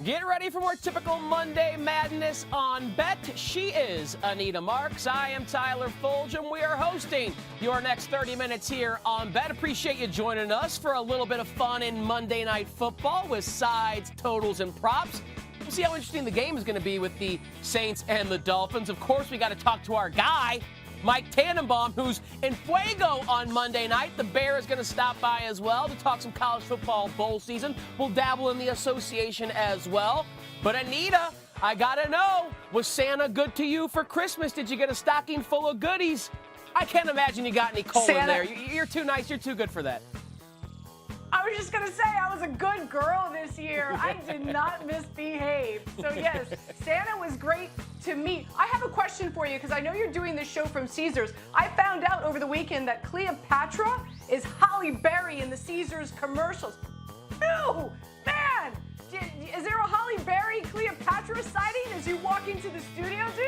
Get ready for more typical Monday madness on Bet. She is Anita Marks. I am Tyler Fulghum. We are hosting your next 30 minutes here on Bet. Appreciate you joining us for a little bit of fun in Monday Night Football with sides, totals, and props. We'll see how interesting the game is going to be with the Saints and the Dolphins. Of course, we got to talk to our guy, Mike Tannenbaum, who's in Fuego on Monday night. The Bear is going to stop by as well to talk some college football bowl season. We'll dabble in the association as well. But Anita, I got to know, was Santa good to you for Christmas? Did you get a stocking full of goodies? I can't imagine you got any coal in there. You're too nice. You're too good for that. I was just going to say I was a good girl this year. I did not misbehave. So, yes, Santa was great to me. I have a question for you because I know you're doing this show from Caesars. I found out over the weekend that Cleopatra is Halle Berry in the Caesars commercials. Ew, man, is there a Halle Berry Cleopatra sighting as you walk into the studio, dude?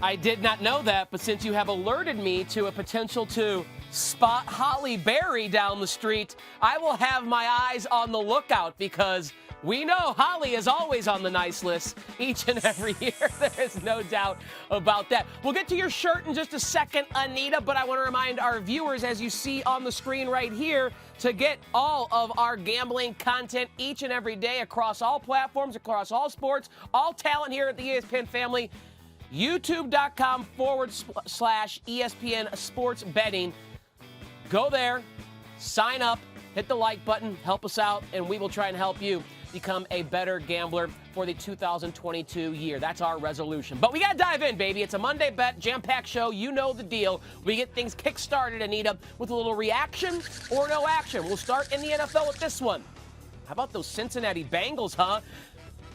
I did not know that, but since you have alerted me to a potential to spot Halle Berry down the street, I will have my eyes on the lookout because we know Holly is always on the nice list each and every year. There is no doubt about that. We'll get to your shirt in just a second, Anita, but I want to remind our viewers, as you see on the screen right here, to get all of our gambling content each and every day across all platforms, across all sports, all talent here at the ESPN family. YouTube.com/ESPN Sports Betting. Go there, sign up, hit the like button, help us out, and we will try and help you become a better gambler for the 2022 year. That's our resolution. But we got to dive in, baby. It's a Monday Bet, jam-packed show. You know the deal. We get things kick-started, Anita, with a little reaction or no action. We'll start in the NFL with this one. How about those Cincinnati Bengals, huh?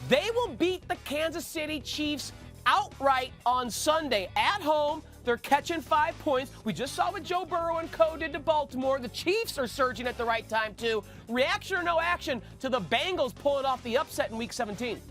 They will beat the Kansas City Chiefs outright on Sunday at home. They're catching 5 points. We just saw what Joe Burrow and co. did to Baltimore. The Chiefs are surging at the right time, too. Reaction or no action to the Bengals pulling off the upset in Week 17?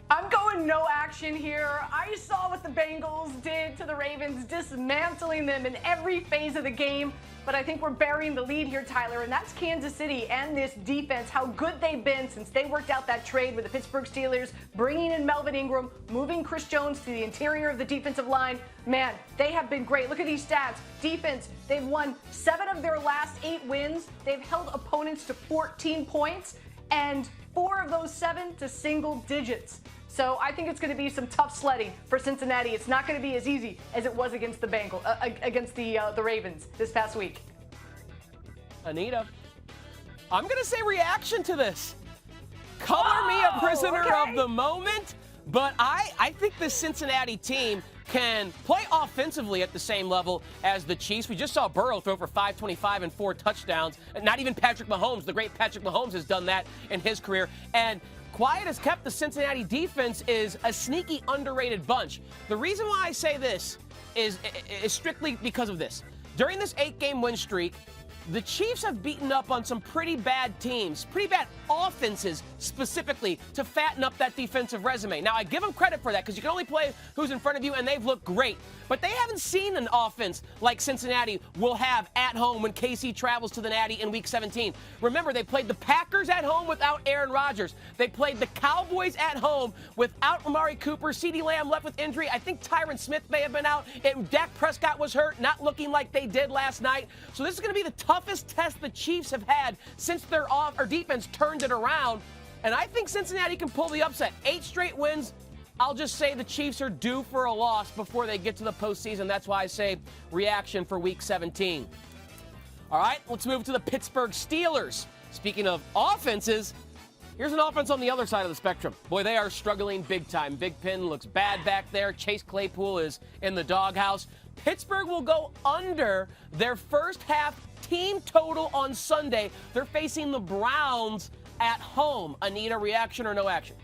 I'm going no action here. I saw what the Bengals did to the Ravens, dismantling them in every phase of the game. But I think we're burying the lead here, Tyler, and that's Kansas City and this defense, how good they've been since they worked out that trade with the Pittsburgh Steelers, bringing in Melvin Ingram, moving Chris Jones to the interior of the defensive line. Man, they have been great. Look at these stats. Defense, they've won 7 of their last 8 wins. They've held opponents to 14 points, and 4 of those 7 to single digits. So I think it's going to be some tough sledding for Cincinnati. It's not going to be as easy as it was against the the Ravens this past week. Anita, I'm going to say reaction to this. Color me a prisoner of the moment, but I think the Cincinnati team can play offensively at the same level as the Chiefs. We just saw Burrow throw for 525 and 4 touchdowns. Not even Patrick Mahomes, the great Patrick Mahomes, has done that in his career. And quiet as kept, the Cincinnati defense is a sneaky, underrated bunch. The reason why I say this is strictly because of this. During this 8-game win streak, the Chiefs have beaten up on some pretty bad teams, pretty bad offenses specifically, to fatten up that defensive resume. Now, I give them credit for that because you can only play who's in front of you, and they've looked great. But they haven't seen an offense like Cincinnati will have at home when KC travels to the Natty in Week 17. Remember, they played the Packers at home without Aaron Rodgers. They played the Cowboys at home without Amari Cooper. CeeDee Lamb left with injury. I think Tyron Smith may have been out. And Dak Prescott was hurt, not looking like they did last night. So this is going to be the toughest test the Chiefs have had since their defense turned it around. And I think Cincinnati can pull the upset. 8 straight wins. I'll just say the Chiefs are due for a loss before they get to the postseason. That's why I say reaction for Week 17. All right, let's move to the Pittsburgh Steelers. Speaking of offenses, here's an offense on the other side of the spectrum. Boy, they are struggling big time. Big Pin looks bad back there. Chase Claypool is in the doghouse. Pittsburgh will go under their first half team total on Sunday. They're facing the Browns at home. Anita, reaction or no action?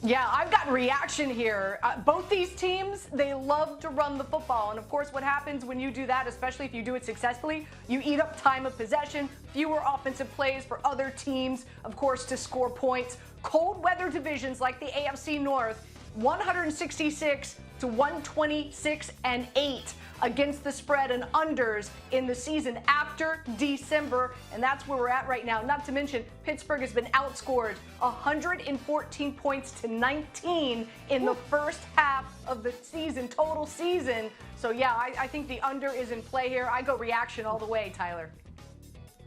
Yeah, I've got reaction here. Both these teams, they love to run the football. And, of course, what happens when you do that, especially if you do it successfully, you eat up time of possession, fewer offensive plays for other teams, of course, to score points. Cold weather divisions like the AFC North, 166 to 126-8 against the spread and unders in the season after December, and that's where we're at right now. Not to mention, Pittsburgh has been outscored 114 points to 19 in the first half of the season, total season. So yeah, I think the under is in play here. I go reaction all the way, Tyler.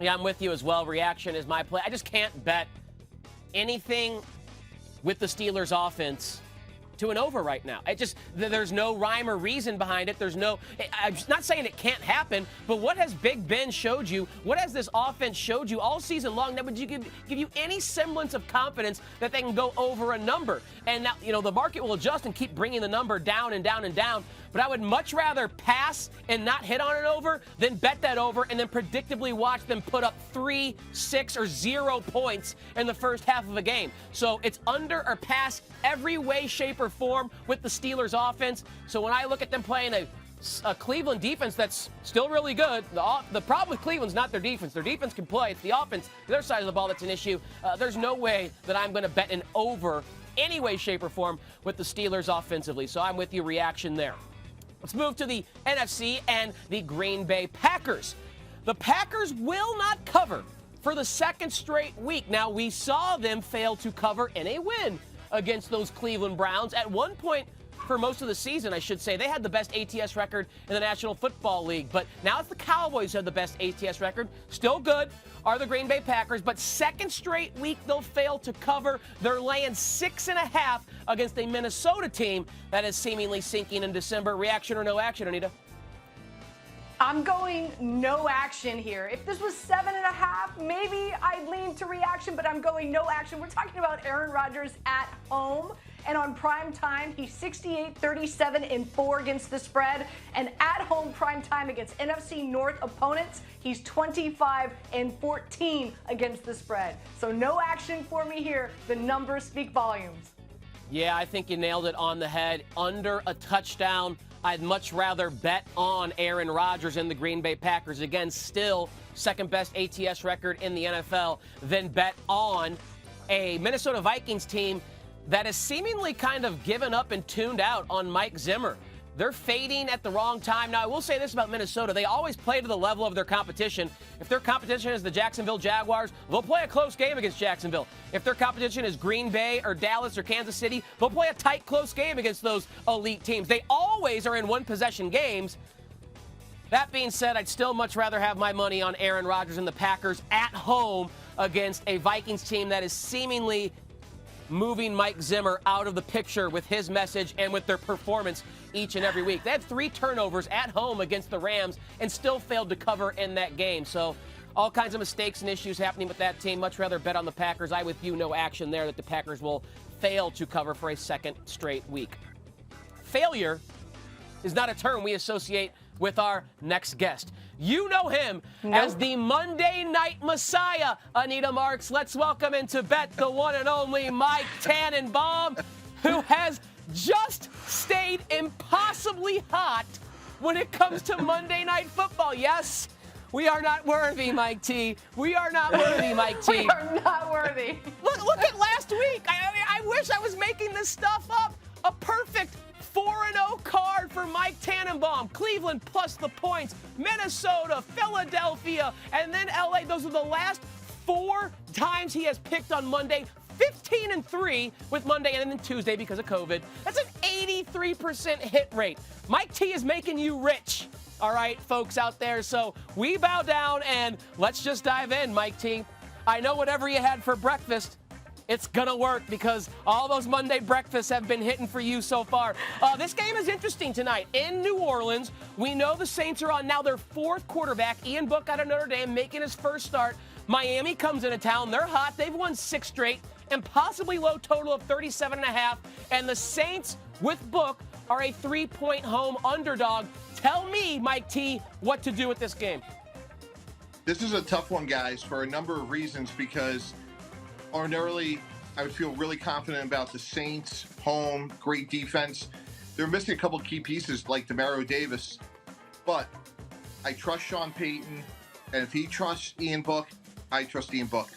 Yeah, I'm with you as well. Reaction is my play. I just can't bet anything with the Steelers offense to an over right now. There's no rhyme or reason behind it. I'm not saying it can't happen, but what has Big Ben showed you? What has this offense showed you all season long that would give you any semblance of confidence that they can go over a number? And now, the market will adjust and keep bringing the number down and down and down. But I would much rather pass and not hit on an over than bet that over and then predictably watch them put up 3, 6, or 0 points in the first half of a game. So it's under or pass every way, shape, or form with the Steelers offense. So when I look at them playing a Cleveland defense that's still really good, the problem with Cleveland's not their defense. Their defense can play. It's the offense, their side of the ball that's an issue. There's no way that I'm going to bet an over any way, shape, or form with the Steelers offensively. So I'm with you, reaction there. Let's move to the NFC and the Green Bay Packers. The Packers will not cover for the second straight week. Now, we saw them fail to cover in a win against those Cleveland Browns. At one point, for most of the season, I should say, they had the best ATS record in the National Football League. But now it's the Cowboys who have the best ATS record. Still good are the Green Bay Packers, but second straight week they'll fail to cover. They're laying 6.5 against a Minnesota team that is seemingly sinking in December. Reaction or no action, Anita? I'm going no action here. If this was 7.5, maybe I'd lean to reaction, but I'm going no action. We're talking about Aaron Rodgers at home. And on prime time, he's 68-37-4 against the spread. And at home prime time against NFC North opponents, he's 25-14 against the spread. So no action for me here. The numbers speak volumes. Yeah, I think you nailed it on the head. Under a touchdown, I'd much rather bet on Aaron Rodgers and the Green Bay Packers. Again, still second best ATS record in the NFL, than bet on a Minnesota Vikings team that has seemingly kind of given up and tuned out on Mike Zimmer. They're fading at the wrong time. Now, I will say this about Minnesota. They always play to the level of their competition. If their competition is the Jacksonville Jaguars, they'll play a close game against Jacksonville. If their competition is Green Bay or Dallas or Kansas City, they'll play a tight, close game against those elite teams. They always are in one-possession games. That being said, I'd still much rather have my money on Aaron Rodgers and the Packers at home against a Vikings team that is seemingly moving Mike Zimmer out of the picture with his message and with their performance each and every week. They had 3 turnovers at home against the Rams and still failed to cover in that game. So all kinds of mistakes and issues happening with that team. Much rather bet on the Packers. I with you, no action there that the Packers will fail to cover for a second straight week. Failure is not a term we associate with our next guest. You know him as the Monday Night Messiah, Anita Marks. Let's welcome into Bet the one and only Mike Tannenbaum, who has just stayed impossibly hot when it comes to Monday Night Football. Yes, we are not worthy, Mike T. We are not worthy, Mike T. We are not worthy. Look at last week. I wish I was making this stuff up. A perfect 4-0 card for Mike Tannenbaum. Cleveland plus the points. Minnesota, Philadelphia, and then LA. Those are the last 4 times he has picked on Monday. 15-3 with Monday and then Tuesday because of COVID. That's an 83% hit rate. Mike T is making you rich. All right, folks out there. So we bow down and let's just dive in, Mike T. I know whatever you had for breakfast, it's going to work because all those Monday breakfasts have been hitting for you so far. This game is interesting tonight. In New Orleans, we know the Saints are on now their 4th quarterback. Ian Book out of Notre Dame making his first start. Miami comes into town. They're hot. They've won 6 straight and possibly low total of 37.5. And the Saints with Book are a 3-point home underdog. Tell me, Mike T, what to do with this game. This is a tough one, guys, for a number of reasons because ordinarily, I would feel really confident about the Saints, home, great defense. They're missing a couple key pieces like Demario Davis, but I trust Sean Payton, and if he trusts Ian Book, I trust Ian Book.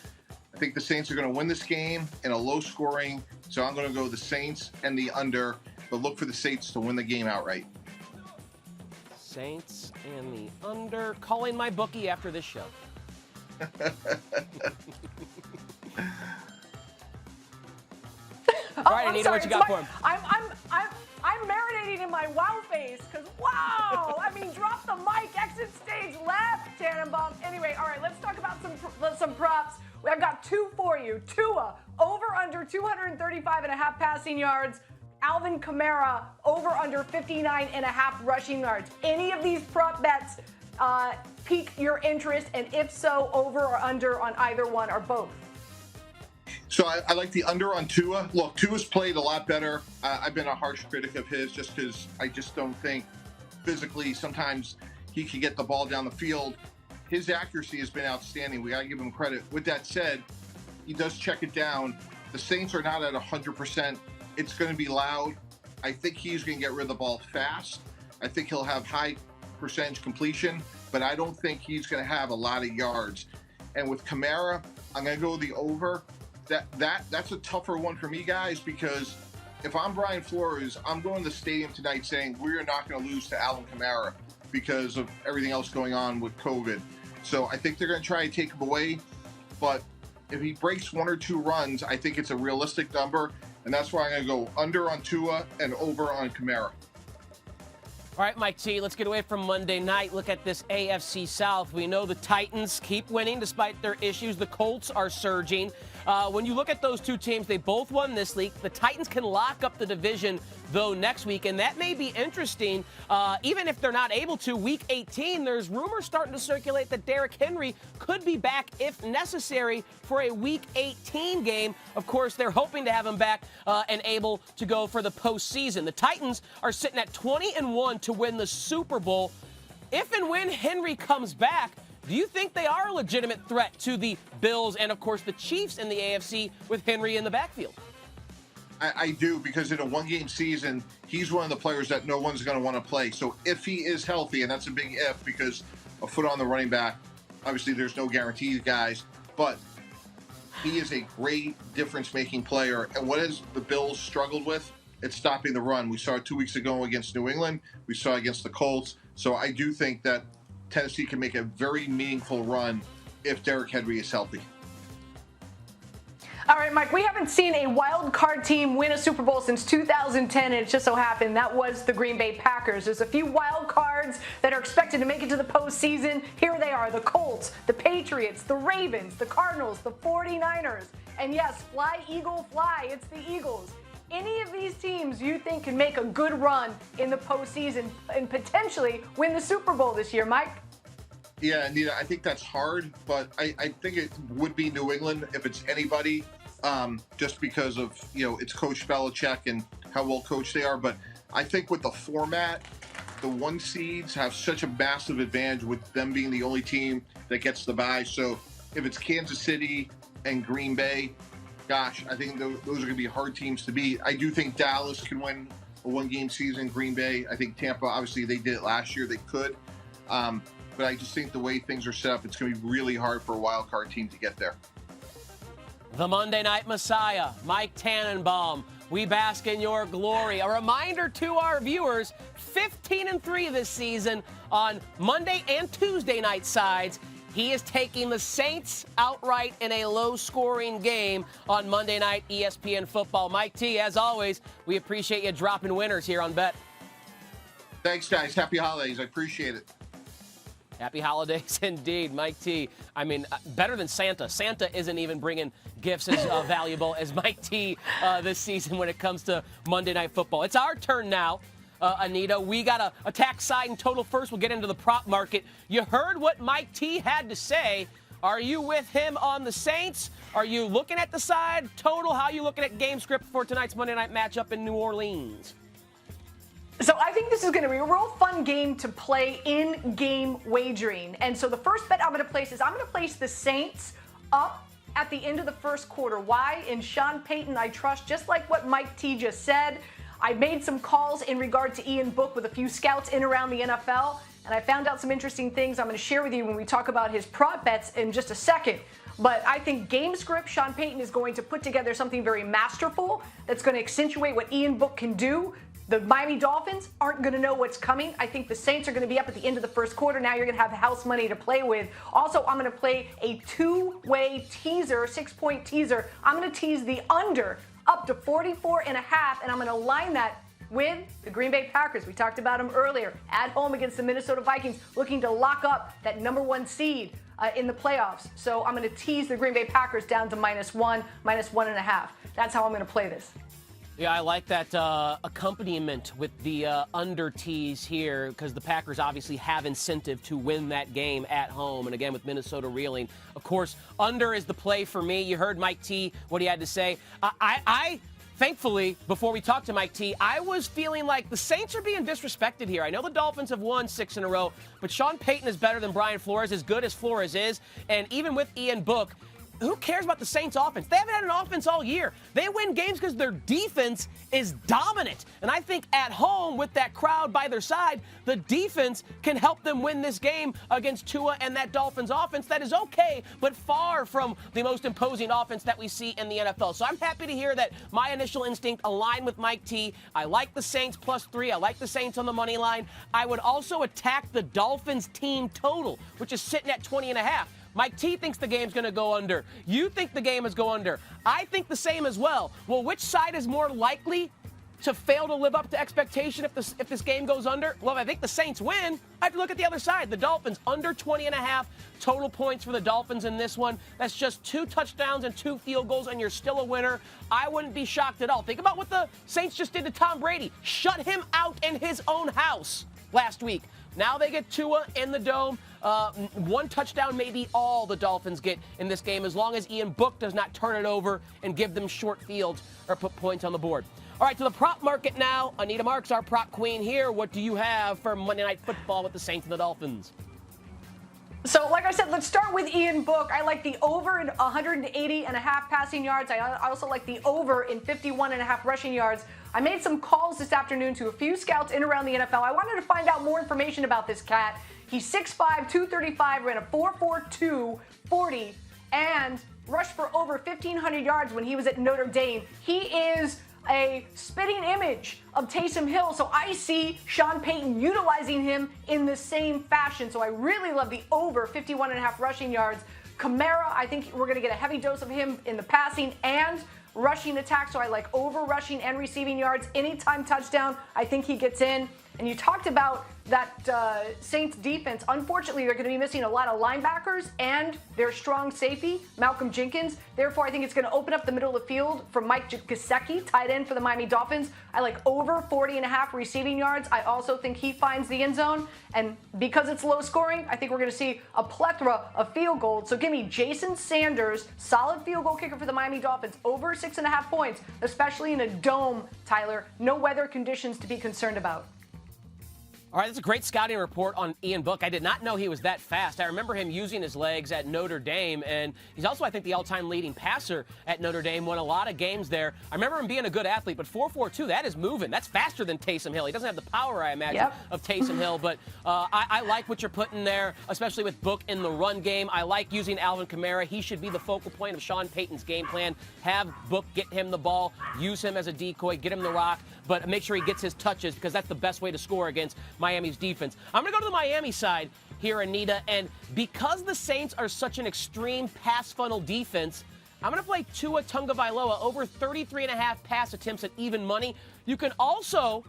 I think the Saints are going to win this game in a low-scoring, So I'm going to go the Saints and the under, but look for the Saints to win the game outright. Saints and the under. Calling my bookie after this show. All right, Anita, what you got for him? I'm marinating in my wow face because wow! I mean, drop the mic, exit stage left, Tannenbaum. Anyway, all right, let's talk about some props. I've got two for you. Tua over under 235.5 passing yards. Alvin Kamara over under 59.5 rushing yards. Any of these prop bets pique your interest, and if so, over or under on either one or both? So I like the under on Tua. Look, Tua's played a lot better. I've been a harsh critic of his just because I just don't think physically sometimes he can get the ball down the field. His accuracy has been outstanding. We got to give him credit. With that said, he does check it down. The Saints are not at 100%. It's going to be loud. I think he's going to get rid of the ball fast. I think he'll have high percentage completion, but I don't think he's going to have a lot of yards. And with Kamara, I'm going to go the over. That's a tougher one for me, guys, because if I'm Brian Flores, I'm going to the stadium tonight saying we are not going to lose to Alvin Kamara because of everything else going on with COVID. So I think they're going to try to take him away. But if he breaks one or two runs, I think it's a realistic number. And that's why I'm going to go under on Tua and over on Kamara. All right, Mike T, let's get away from Monday night. Look at this AFC South. We know the Titans keep winning despite their issues. The Colts are surging. When you look at those two teams, they both won this week. The Titans can lock up the division, though, next week, and that may be interesting. Even if they're not able to, Week 18, there's rumors starting to circulate that Derrick Henry could be back if necessary for a Week 18 game. Of course, they're hoping to have him back and able to go for the postseason. The Titans are sitting at 20-1 to win the Super Bowl. If and when Henry comes back, do you think they are a legitimate threat to the Bills and, of course, the Chiefs in the AFC with Henry in the backfield? I do, because in a one-game season, he's one of the players that no one's going to want to play. So if he is healthy, and that's a big if, because a foot on the running back, obviously there's no guarantees, guys, but he is a great difference-making player. And what has the Bills struggled with? It's stopping the run. We saw it 2 weeks ago against New England. We saw it against the Colts. So I do think that Tennessee can make a very meaningful run if Derrick Henry is healthy. All right, Mike, we haven't seen a wild card team win a Super Bowl since 2010, and it just so happened that was the Green Bay Packers. There's a few wild cards that are expected to make it to the postseason. Here they are: the Colts, the Patriots, the Ravens, the Cardinals, the 49ers. And yes, fly, Eagle, fly. It's the Eagles. Any of these teams you think can make a good run in the postseason and potentially win the Super Bowl this year, Mike? Yeah, Anita, I think that's hard, but I think it would be New England if it's anybody, just because of, it's Coach Belichick and how well coached they are. But I think with the format, the one seeds have such a massive advantage with them being the only team that gets the bye. So if it's Kansas City and Green Bay, gosh, I think those are going to be hard teams to beat. I do think Dallas can win a one-game season. Green Bay, I think Tampa, obviously they did it last year. They could. But I just think the way things are set up, it's going to be really hard for a wild card team to get there. The Monday Night Messiah, Mike Tannenbaum. We bask in your glory. A reminder to our viewers, 15-3 this season on Monday and Tuesday night sides. He is taking the Saints outright in a low-scoring game on Monday night ESPN football. Mike T, as always, we appreciate you dropping winners here on Bet. Thanks, guys. Happy holidays. I appreciate it. Happy holidays indeed, Mike T. I mean, better than Santa. Santa isn't even bringing gifts as valuable as Mike T this season when it comes to Monday Night Football. It's our turn now, Anita. We got to attack side and total first. We'll get into the prop market. You heard what Mike T had to say. Are you with him on the Saints? Are you looking at the side total? How are you looking at game script for tonight's Monday night matchup in New Orleans? So I think this is going to be a real fun game to play in-game wagering. And so the first bet I'm going to place is I'm going to place the Saints up at the end of the first quarter. Why? In Sean Payton, I trust, just like what Mike T just said. I made some calls in regard to Ian Book with a few scouts in around the NFL, and I found out some interesting things I'm going to share with you when we talk about his prop bets in just a second. But I think game script, Sean Payton is going to put together something very masterful that's going to accentuate what Ian Book can do. The Miami Dolphins aren't going to know what's coming. I think the Saints are going to be up at the end of the first quarter. Now you're going to have house money to play with. Also, I'm going to play a two-way teaser, 6-point teaser. I'm going to tease the under up to 44.5, and I'm going to line that with the Green Bay Packers. We talked about them earlier. At home against the Minnesota Vikings, looking to lock up that #1 seed in the playoffs. So I'm going to tease the Green Bay Packers down to -1, -1.5. That's how I'm going to play this. Yeah, I like that accompaniment with the under tease here because the Packers obviously have incentive to win that game at home. And again, with Minnesota reeling, of course, under is the play for me. You heard Mike T, what he had to say. I thankfully, before we talked to Mike T, I was feeling like the Saints are being disrespected here. I know the Dolphins have won 6 in a row, but Sean Payton is better than Brian Flores, as good as Flores is. And even with Ian Book, who cares about the Saints offense? They haven't had an offense all year. They win games because their defense is dominant. And I think at home with that crowd by their side, the defense can help them win this game against Tua and that Dolphins offense that is okay, but far from the most imposing offense that we see in the NFL. So I'm happy to hear that my initial instinct aligned with Mike T. I like the Saints +3. I like the Saints on the money line. I would also attack the Dolphins team total, which is sitting at 20.5. Mike T thinks the game's going to go under. You think the game is go under. I think the same as well. Well, which side is more likely to fail to live up to expectation if this game goes under? Well, I think the Saints win. I have to look at the other side. The Dolphins, under 20.5 total points for the Dolphins in this one. That's just 2 touchdowns and 2 field goals, and you're still a winner. I wouldn't be shocked at all. Think about what the Saints just did to Tom Brady. Shut him out in his own house last week. Now they get Tua in the dome. 1 touchdown may be all the Dolphins get in this game, as long as Ian Book does not turn it over and give them short fields or put points on the board. All right, to the prop market now. Anita Marks, our prop queen here. What do you have for Monday Night Football with the Saints and the Dolphins? So, like I said, let's start with Ian Book. I like the over in 180.5 passing yards. I also like the over in 51.5 rushing yards. I made some calls this afternoon to a few scouts in around the NFL. I wanted to find out more information about this cat. He's 6'5", 235, ran a 4.42 40, and rushed for over 1,500 yards when he was at Notre Dame. He is a spitting image of Taysom Hill, so I see Sean Payton utilizing him in the same fashion. So I really love the over 51.5 rushing yards. Kamara, I think we're going to get a heavy dose of him in the passing and rushing attack, so I like over rushing and receiving yards. Anytime touchdown, I think he gets in. And you talked about that Saints defense. Unfortunately, they're going to be missing a lot of linebackers and their strong safety, Malcolm Jenkins. Therefore, I think it's going to open up the middle of the field for Mike Gesicki, tight end for the Miami Dolphins. I like over 40.5 receiving yards. I also think he finds the end zone. And because it's low scoring, I think we're going to see a plethora of field goals. So give me Jason Sanders, solid field goal kicker for the Miami Dolphins, over 6.5 points, especially in a dome, Tyler. No weather conditions to be concerned about. All right, that's a great scouting report on Ian Book. I did not know he was that fast. I remember him using his legs at Notre Dame, and he's also, I think, the all-time leading passer at Notre Dame, won a lot of games there. I remember him being a good athlete, but 4.42, that is moving. That's faster than Taysom Hill. He doesn't have the power, I imagine, of Taysom Hill, but I like what you're putting there, especially with Book in the run game. I like using Alvin Kamara. He should be the focal point of Sean Payton's game plan. Have Book get him the ball, use him as a decoy, get him the rock, but make sure he gets his touches because that's the best way to score against Miami's defense. I'm going to go to the Miami side here, Anita, and because the Saints are such an extreme pass funnel defense, I'm going to play Tua Tagovailoa over 33.5 pass attempts at even money. You can also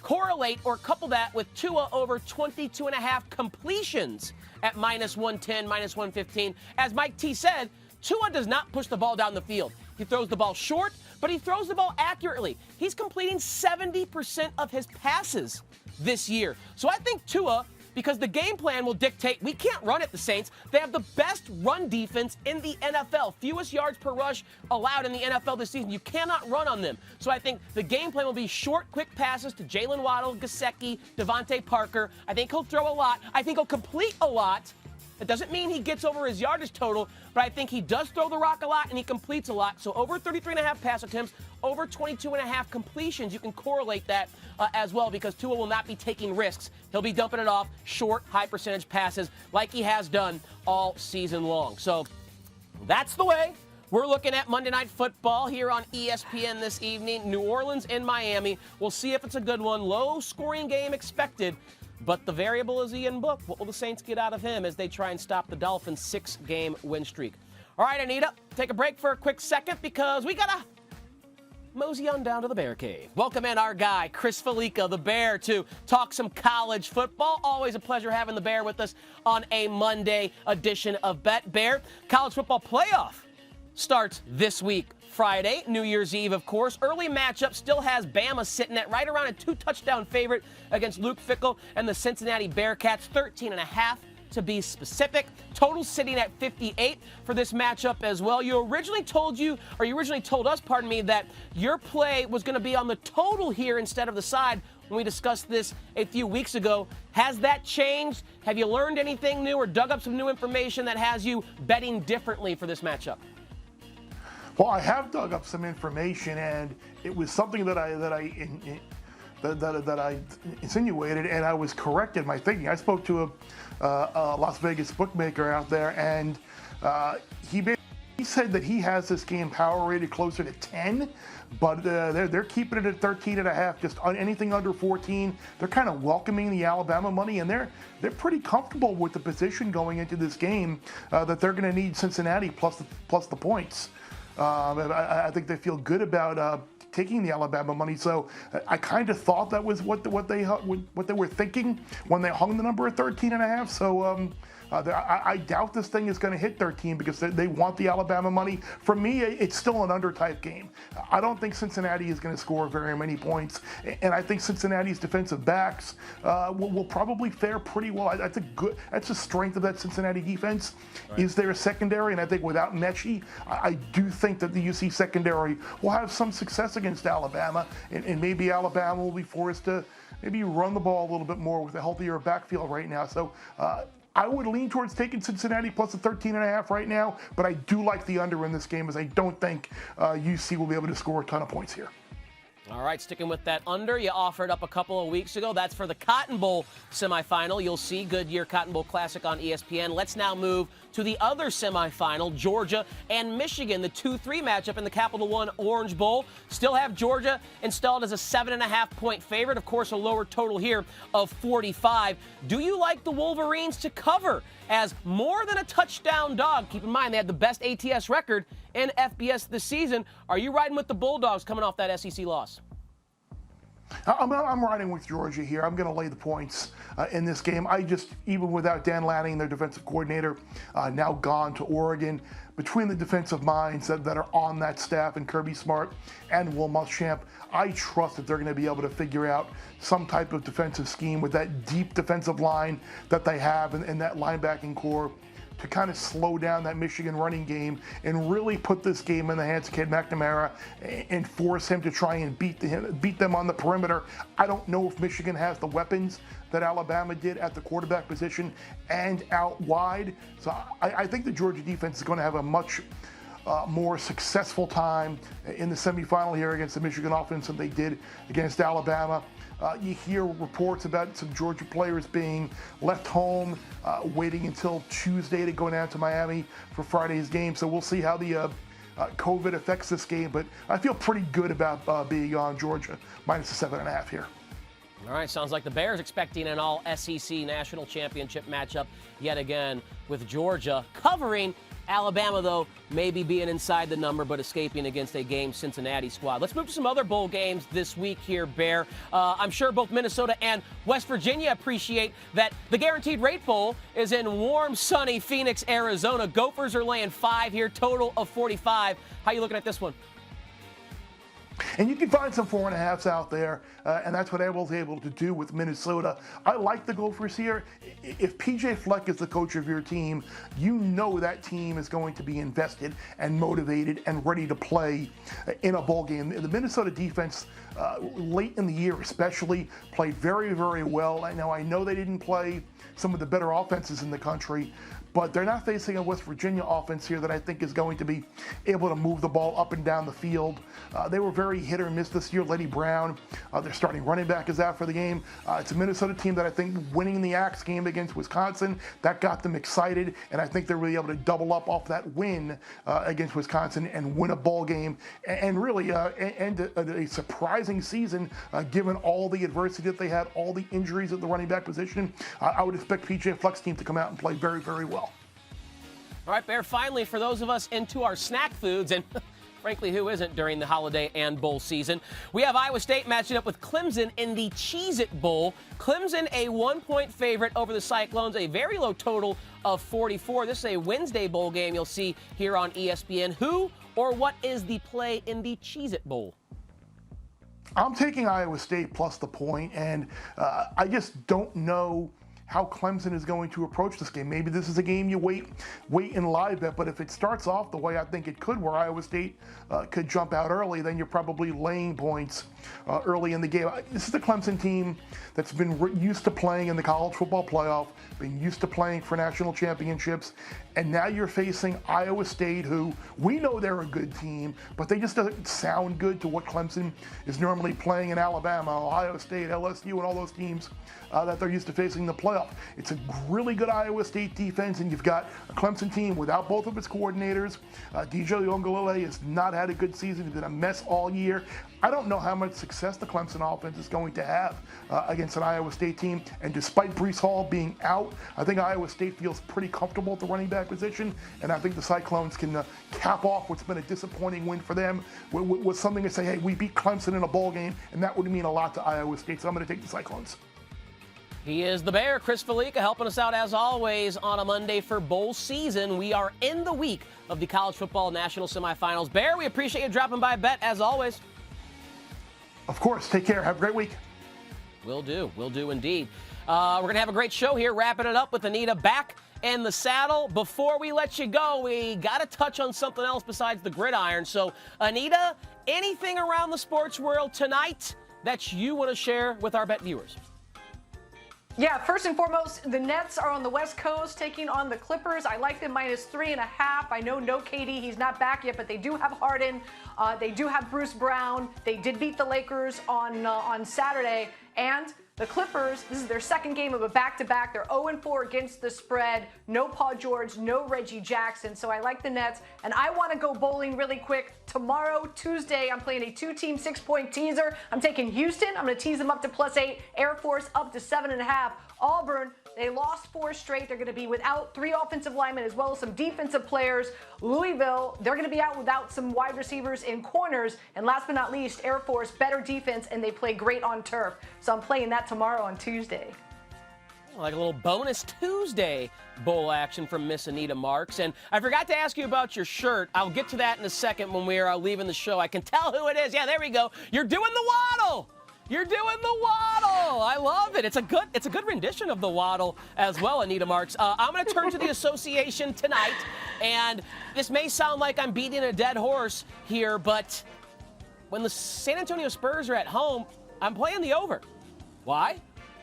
correlate or couple that with Tua over 22.5 completions at -110, -115. As Mike T said, Tua does not push the ball down the field. He throws the ball short, but he throws the ball accurately. He's completing 70% of his passes this year. So I think Tua, because the game plan will dictate, we can't run at the Saints. They have the best run defense in the NFL. Fewest yards per rush allowed in the NFL this season. You cannot run on them. So I think the game plan will be short, quick passes to Jalen Waddle, Gesicki, Devontae Parker. I think he'll throw a lot. I think he'll complete a lot. That doesn't mean he gets over his yardage total, but I think he does throw the rock a lot and he completes a lot. So over 33.5 pass attempts, over 22.5 completions, you can correlate that as well because Tua will not be taking risks. He'll be dumping it off short, high percentage passes like he has done all season long. So That's the way. We're looking at Monday Night Football here on ESPN this evening. New Orleans and Miami. We'll see if it's a good one. Low-scoring game expected, but the variable is Ian Book. What will the Saints get out of him as they try and stop the Dolphins' 6-game win streak? All right, Anita, take a break for a quick second because we got to mosey on down to the Bear Cave. Welcome in our guy, Chris Fallica, the Bear, to talk some college football. Always a pleasure having the Bear with us on a Monday edition of Bet Bear. College football playoff starts this week, Friday, New Year's Eve, of course. Early matchup still has Bama sitting at right around a 2-touchdown favorite against Luke Fickell and the Cincinnati Bearcats, 13.5 to be specific. Total sitting at 58 for this matchup as well. You originally told us, that your play was going to be on the total here instead of the side when we discussed this a few weeks ago. Has that changed? Have you learned anything new or dug up some new information that has you betting differently for this matchup? Well, I have dug up some information, and it was something that I insinuated, and I was correct in my thinking. I spoke to a Las Vegas bookmaker out there, and he said that he has this game power rated closer to 10, but they're keeping it at 13.5, just on anything under 14. They're kind of welcoming the Alabama money, and they're pretty comfortable with the position going into this game that they're going to need Cincinnati plus the points. I think they feel good about taking the Alabama money. So I kind of thought that was what they were thinking when they hung the number at 13.5. So I doubt this thing is going to hit 13 because they want the Alabama money. For me, it's still an under-type game. I don't think Cincinnati is going to score very many points, and I think Cincinnati's defensive backs will probably fare pretty well. That's the strength of that Cincinnati defense, right, is their secondary, and I think without Mechie, I do think that the UC secondary will have some success against Alabama, and maybe Alabama will be forced to maybe run the ball a little bit more with a healthier backfield right now. So I would lean towards taking Cincinnati plus the 13.5 right now, but I do like the under in this game, as I don't think UC will be able to score a ton of points here. All right, sticking with that under, you offered up a couple of weeks ago. That's for the Cotton Bowl semifinal. You'll see Goodyear Cotton Bowl Classic on ESPN. Let's now move to the other semifinal, Georgia and Michigan, the 2-3 matchup in the Capital One Orange Bowl. Still have Georgia installed as a 7.5-point favorite. Of course, a lower total here of 45. Do you like the Wolverines to cover as more than a touchdown dog? Keep in mind, they had the best ATS record in FBS this season. Are you riding with the Bulldogs coming off that SEC loss? I'm riding with Georgia here. I'm going to lay the points in this game. Even without Dan Lanning, their defensive coordinator, now gone to Oregon, between the defensive minds that are on that staff, and Kirby Smart and Will Muschamp, I trust that they're going to be able to figure out some type of defensive scheme with that deep defensive line that they have and that linebacking core to kind of slow down that Michigan running game and really put this game in the hands of Cade McNamara and force him to try and beat them on the perimeter. I don't know if Michigan has the weapons that Alabama did at the quarterback position and out wide. So I think the Georgia defense is going to have a much more successful time in the semifinal here against the Michigan offense than they did against Alabama. You hear reports about some Georgia players being left home, waiting until Tuesday to go down to Miami for Friday's game. So we'll see how the COVID affects this game. But I feel pretty good about being on Georgia minus the 7.5 here. All right, sounds like the Bears expecting an all-SEC national championship matchup yet again with Georgia covering. Alabama, though, maybe being inside the number but escaping against a game Cincinnati squad. Let's move to some other bowl games this week here, Bear. I'm sure both Minnesota and West Virginia appreciate that the Guaranteed Rate Bowl is in warm, sunny Phoenix, Arizona. Gophers are laying 5 here, total of 45. How you looking at this one? And you can find some 4.5s out there, and that's what I was able to do with Minnesota. I like the Gophers here. If PJ Fleck is the coach of your team, you know that team is going to be invested and motivated and ready to play in a bowl game. The Minnesota defense, late in the year especially, played very, very well. Now, I know they didn't play some of the better offenses in the country, but they're not facing a West Virginia offense here that I think is going to be able to move the ball up and down the field. They were very hit or miss this year. Letty Brown, their starting running back, is out for the game. It's a Minnesota team that I think winning the Axe game against Wisconsin, that got them excited, and I think they're really able to double up off that win against Wisconsin and win a ball game and really end a surprising season given all the adversity that they had, all the injuries at the running back position. I would expect PJ Fleck's team to come out and play very, very well. All right, Bear, finally, for those of us into our snack foods, and frankly, who isn't during the holiday and bowl season, we have Iowa State matching up with Clemson in the Cheez-It Bowl. Clemson, a 1-point favorite over the Cyclones, a very low total of 44. This is a Wednesday bowl game you'll see here on ESPN. Who or what is the play in the Cheez-It Bowl? I'm taking Iowa State plus the point, and I just don't know how Clemson is going to approach this game. Maybe this is a game you wait in live bet, but if it starts off the way I think it could, where Iowa State could jump out early, then you're probably laying points early in the game. This is the Clemson team that's been used to playing in the college football playoff, been used to playing for national championships, and now you're facing Iowa State, who we know they're a good team, but they just doesn't sound good to what Clemson is normally playing in Alabama, Ohio State, LSU, and all those teams that they're used to facing in the playoff. It's a really good Iowa State defense, and you've got a Clemson team without both of its coordinators. DJ Uiagalelei has not had a good season. He's been a mess all year. I don't know how much success the Clemson offense is going to have against an Iowa State team, and despite Breece Hall being out, I think Iowa State feels pretty comfortable at the running back position, and I think the Cyclones can cap off what's been a disappointing win for them with something to say, hey, we beat Clemson in a bowl game, and that would mean a lot to Iowa State, so I'm going to take the Cyclones. He is the Bear, Chris Fallica, helping us out as always on a Monday for bowl season. We are in the week of the college football national semifinals. Bear, we appreciate you dropping by a bet as always. Of course. Take care. Have a great week. Will do indeed. We're going to have a great show here, wrapping it up with Anita back in the saddle. Before we let you go, we got to touch on something else besides the gridiron. So, Anita, anything around the sports world tonight that you want to share with our bet viewers? Yeah, first and foremost, the Nets are on the West Coast taking on the Clippers. I like them -3.5. I know no KD, he's not back yet, but they do have Harden. They do have Bruce Brown. They did beat the Lakers on Saturday. And the Clippers, this is their second game of a back-to-back. They're 0-4 against the spread. No Paul George, no Reggie Jackson. So I like the Nets. And I want to go bowling really quick. Tomorrow, Tuesday, I'm playing a 2-team 6-point teaser. I'm taking Houston. I'm going to tease them up to +8. Air Force up to 7.5. Auburn, they lost 4 straight. They're going to be without 3 offensive linemen as well as some defensive players. Louisville, they're going to be out without some wide receivers in corners. And last but not least, Air Force, better defense, and they play great on turf. So I'm playing that tomorrow on Tuesday. Like a little bonus Tuesday bowl action from Miss Anita Marks. And I forgot to ask you about your shirt. I'll get to that in a second when we are leaving the show. I can tell who it is. Yeah, there we go. You're doing the waddle. You're doing the waddle. I love it. It's a good rendition of the waddle as well, Anita Marks. I'm going to turn to the association tonight, and this may sound like I'm beating a dead horse here, but when the San Antonio Spurs are at home, I'm playing the over. Why?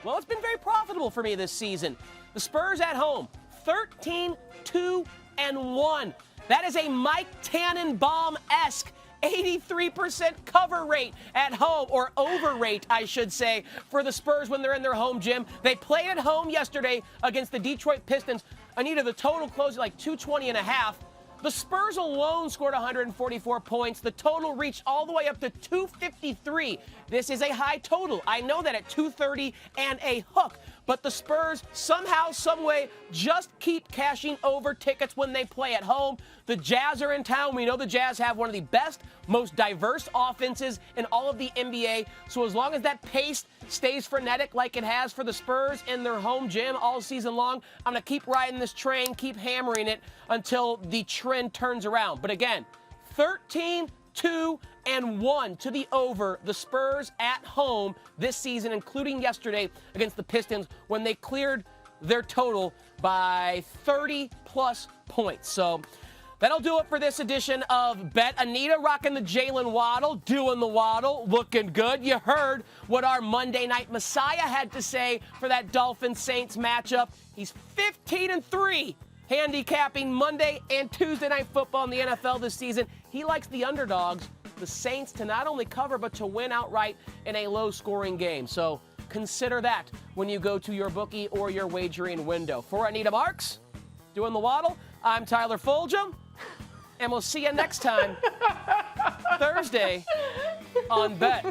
Well, it's been very profitable for me this season. The Spurs at home, 13-2-1. That is a Mike Tannenbaum-esque 83% cover rate at home, or over rate, I should say, for the Spurs when they're in their home gym. They played at home yesterday against the Detroit Pistons. Anita, the total closed at like 220.5. The Spurs alone scored 144 points. The total reached all the way up to 253. This is a high total. I know that at 230 and a hook. But the Spurs somehow, someway, just keep cashing over tickets when they play at home. The Jazz are in town. We know the Jazz have one of the best, most diverse offenses in all of the NBA. So as long as that pace stays frenetic like it has for the Spurs in their home gym all season long, I'm going to keep riding this train, keep hammering it until the trend turns around. But again, 13-2-1 to the over. The Spurs at home this season, including yesterday against the Pistons when they cleared their total by 30-plus points. So that'll do it for this edition of Bet. Anita rocking the Jalen Waddle, doing the waddle, looking good. You heard what our Monday Night Messiah had to say for that Dolphins-Saints matchup. He's 15-3. handicapping Monday and Tuesday Night Football in the NFL this season. He likes the underdogs, the Saints, to not only cover but to win outright in a low-scoring game. So consider that when you go to your bookie or your wagering window. For Anita Marks, doing the waddle, I'm Tyler Fulghum, and we'll see you next time, Thursday, on Bet.